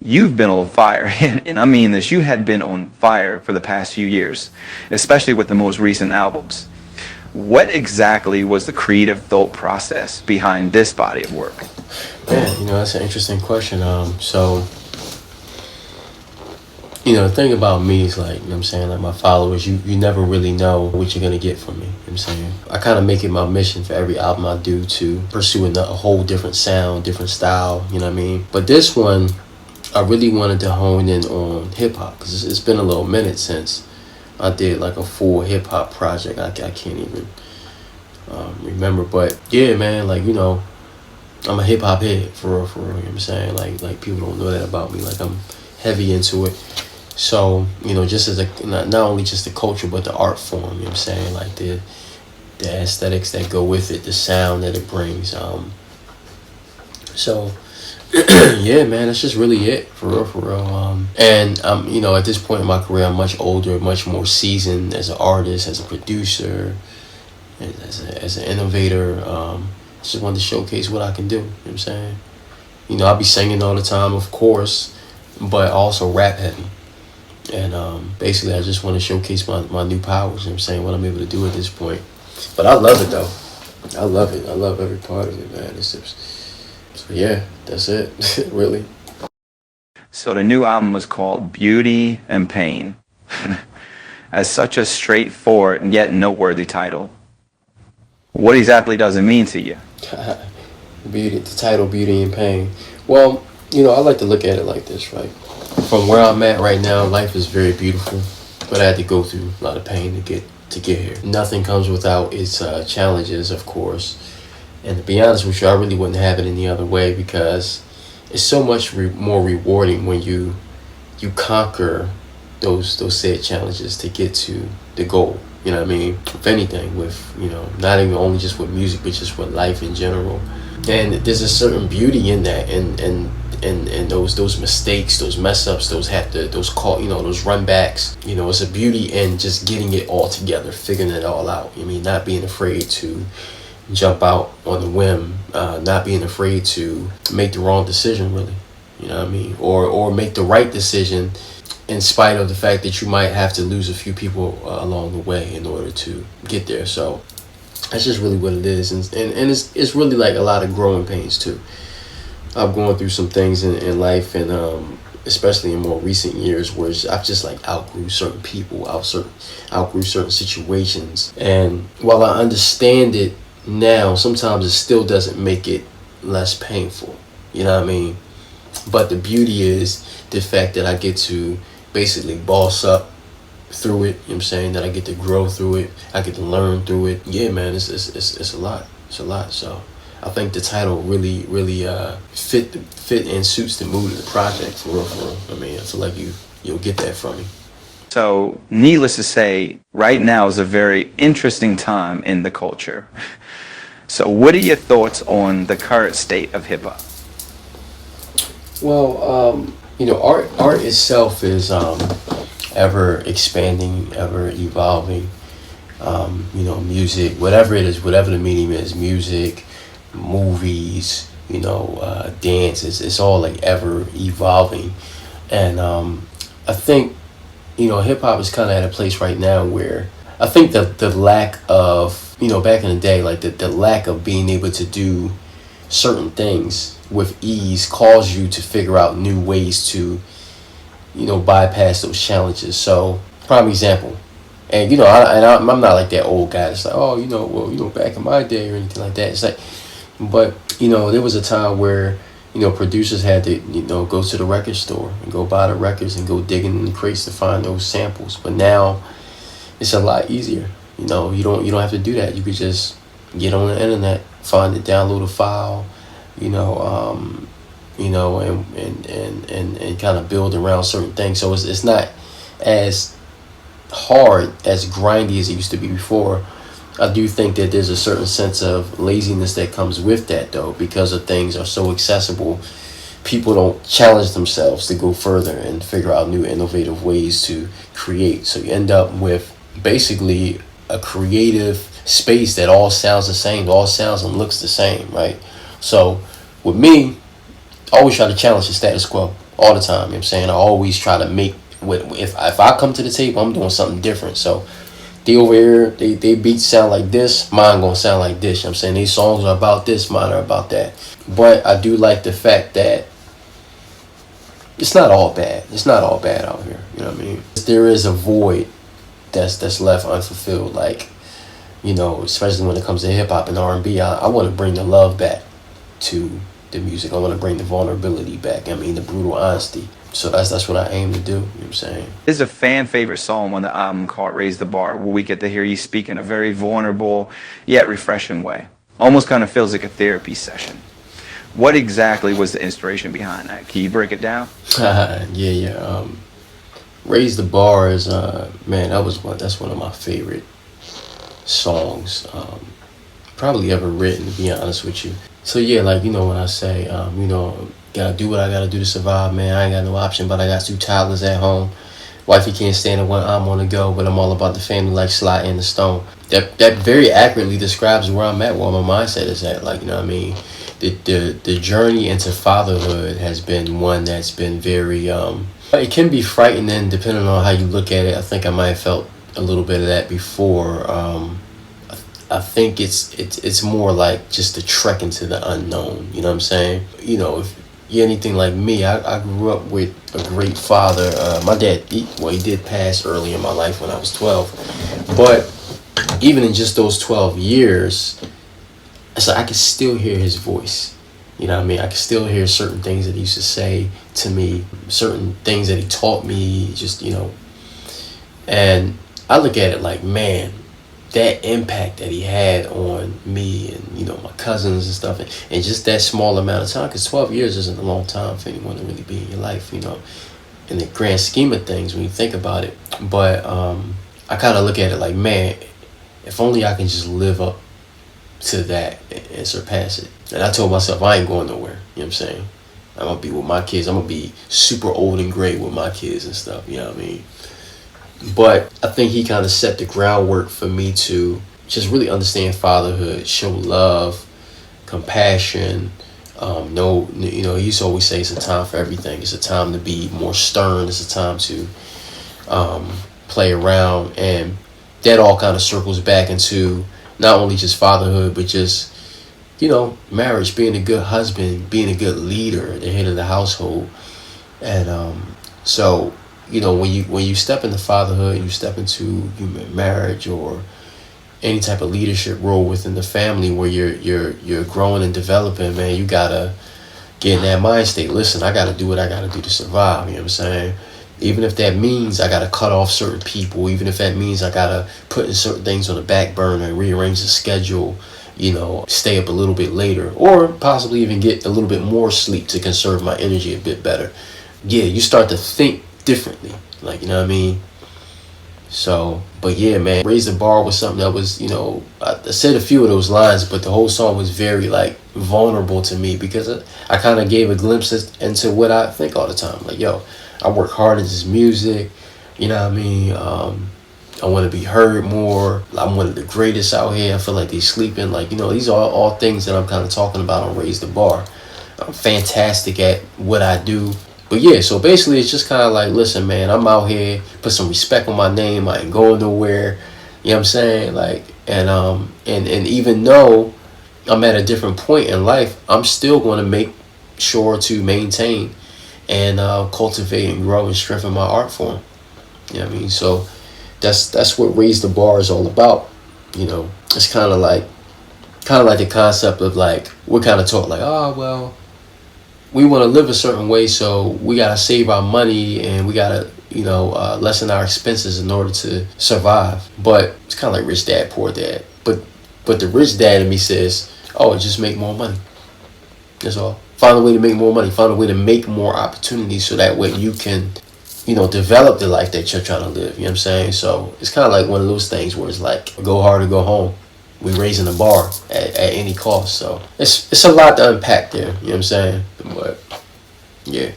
you've been on fire. And I mean this, you had been on fire for the past few years, especially with the most recent albums. What exactly was the creative thought process behind this body of work? Man, that's an interesting question. The thing about me is like, I'm saying, like my followers, you never really know what you're gonna get from me. I'm saying, I kind of make it my mission for every album I do to pursue a whole different sound, different style. You know what I mean? But this one, I really wanted to hone in on hip hop because it's been a little minute since I did like a full hip hop project. I can't even remember, but yeah, man, like I'm a hip hop head for real, for real. You know what I'm saying? Like people don't know that about me. Like I'm heavy into it. So, just as not only just the culture but the art form, you know what I'm saying? Like the aesthetics that go with it, the sound that it brings. So yeah, man, that's just really it for real, for real. And at this point in my career, I'm much older, much more seasoned as an artist, as a producer, and as an innovator. Just wanted to showcase what I can do. You know what I'm saying? I'll be singing all the time, of course, but also rap heavy. And basically, I just want to showcase my new powers. You know what I'm saying? What I'm able to do at this point. But I love it though. I love it. I love every part of it, man. So yeah, that's it. Really. So the new album was called Beauty and Pain. As such a straightforward and yet noteworthy title, what exactly does it mean to you? The title, Beauty and Pain. Well, I like to look at it like this, right? From where I'm at right now, life is very beautiful, but I had to go through a lot of pain to get here. Nothing comes without its challenges, of course. And to be honest with you, I really wouldn't have it any other way because it's so much more rewarding when you conquer those said challenges to get to the goal. You know what I mean? If anything, with not even only just with music, but just with life in general. And there's a certain beauty in that, and those mistakes, those mess ups, those run backs. It's a beauty in just getting it all together, figuring it all out. Not being afraid to jump out on a whim, not being afraid to make the wrong decision, really. You know what I mean? Or make the right decision in spite of the fact that you might have to lose a few people along the way in order to get there. So that's just really what it is. And it's really like a lot of growing pains too. I've gone through some things in life, and especially in more recent years, where I've just like outgrew certain people, outgrew certain situations. And while I understand it now, sometimes it still doesn't make it less painful. You know what I mean? But the beauty is the fact that I get to basically boss up through it. You know what I'm saying? That I get to grow through it. I get to learn through it. Yeah, man, it's a lot. It's a lot. So I think the title really fit and suits the mood of the project for real, for real. I mean, I feel like you'll get that from me. So, needless to say, right now is a very interesting time in the culture. So, what are your thoughts on the current state of hip hop? Well, art itself is ever expanding, ever evolving. Music, whatever it is, whatever the medium is, music, movies, dance, it's all like ever evolving. And I think, hip hop is kind of at a place right now where I think that the lack of, back in the day, like the lack of being able to do certain things with ease caused you to figure out new ways to, bypass those challenges. So, prime example. And I'm not like that old guy that's like, oh, back in my day or anything like that. It's like, but there was a time where producers had to go to the record store and go buy the records and go digging in the crates to find those samples. But now it's a lot easier. You don't have to do that. You could just get on the internet, find it, download a file, and kind of build around certain things. So it's not as hard, as grindy as it used to be before. I do think that there's a certain sense of laziness that comes with that, though, because of things are so accessible. People don't challenge themselves to go further and figure out new innovative ways to create. So you end up with basically a creative space that all sounds the same, all sounds and looks the same, right? So with me, I always try to challenge the status quo. all the time. You know what I'm saying? I always try to make, if I come to the table, I'm doing something different. So they over here, they beats sound like this, mine gonna sound like this. You know what I'm saying? These songs are about this, mine are about that. But I do like the fact that it's not all bad. It's not all bad out here. You know what I mean? There is a void that's left unfulfilled. Like, you know, especially when it comes to hip hop and R&B, I want to bring the love back to the music. I want to bring the vulnerability back. I mean, the brutal honesty. So that's what I aim to do. You know what I'm saying? This is a fan favorite song on the album called Raise the Bar, where we get to hear you speak in a very vulnerable yet refreshing way. Almost kind of feels like a therapy session. What exactly was the inspiration behind that? Can you break it down? Yeah. Raise the Bar is man, that's one of my favorite songs probably ever written, to be honest with you. So yeah, like, you know, when I say you know, gotta do what I gotta do to survive, man. I ain't got no option, but I got 2 toddlers at home. Wifey can't stand it when I'm on the go, but I'm all about the family like Sly and the Stone. That very accurately describes where I'm at, where my mindset is at. Like, you know what I mean? The journey into fatherhood has been one that's been very it can be frightening depending on how you look at it. I think I might have felt a little bit of that before. I think it's more like just a trek into the unknown. You know what I'm saying? You know, if you're anything like me, I grew up with a great father. My dad, he did pass early in my life when I was 12. But even in just those 12 years, so I could still hear his voice. You know what I mean? I could still hear certain things that he used to say to me, certain things that he taught me, just, you know. And I look at it like, man, that impact that he had on me and, you know, my cousins and stuff, and just that small amount of time, because 12 years isn't a long time for anyone to really be in your life, you know, in the grand scheme of things when you think about it. But I kind of look at it like, man, if only I can just live up to that and surpass it. And I told myself I ain't going nowhere. You know what I'm saying? I'm gonna be with my kids. I'm gonna be super old and gray with my kids and stuff. You know what I mean? But I think he kind of set the groundwork for me to just really understand fatherhood, show love, compassion. No, you know, he used to always say it's a time for everything. It's a time to be more stern. It's a time to play around, and that all kind of circles back into not only just fatherhood, but just, you know, marriage, being a good husband, being a good leader, the head of the household. And so, you know, when you step into fatherhood, you step into marriage or any type of leadership role within the family where you're growing and developing, man, you gotta get in that mind state. Listen, I gotta do what I gotta do to survive. You know what I'm saying? Even if that means I gotta cut off certain people, even if that means I gotta put in certain things on the back burner and rearrange the schedule, you know, stay up a little bit later, or possibly even get a little bit more sleep to conserve my energy a bit better. Yeah, you start to think differently, like, you know what I mean? So, but yeah, man, Raise the Bar was something that was, you know, I said a few of those lines, but the whole song was very, like, vulnerable to me, because I kind of gave a glimpse into what I think all the time. Like, yo, I work hard at this music, you know what I mean? I want to be heard more. I'm one of the greatest out here. I feel like they sleeping. Like, you know, these are all things that I'm kind of talking about on Raise the Bar. I'm fantastic at what I do. But yeah, so basically it's just kind of like, listen, man, I'm out here, put some respect on my name. I ain't going nowhere. You know what I'm saying? Like, and even though I'm at a different point in life, I'm still going to make sure to maintain and cultivate and grow and strengthen my art form. You know what I mean? So that's what Raise the Bar is all about. You know, it's kind of like the concept of, like, we're kind of taught like, oh, well, we want to live a certain way, so we got to save our money and we got to, you know, lessen our expenses in order to survive. But it's kind of like Rich Dad, Poor Dad. But the rich dad in me says, oh, just make more money. That's all. Find a way to make more money. Find a way to make more opportunities so that way you can, you know, develop the life that you're trying to live. You know what I'm saying? So it's kind of like one of those things where it's like, go hard or go home. We're raising the bar at any cost. So it's a lot to unpack there. You know what I'm saying? But yeah.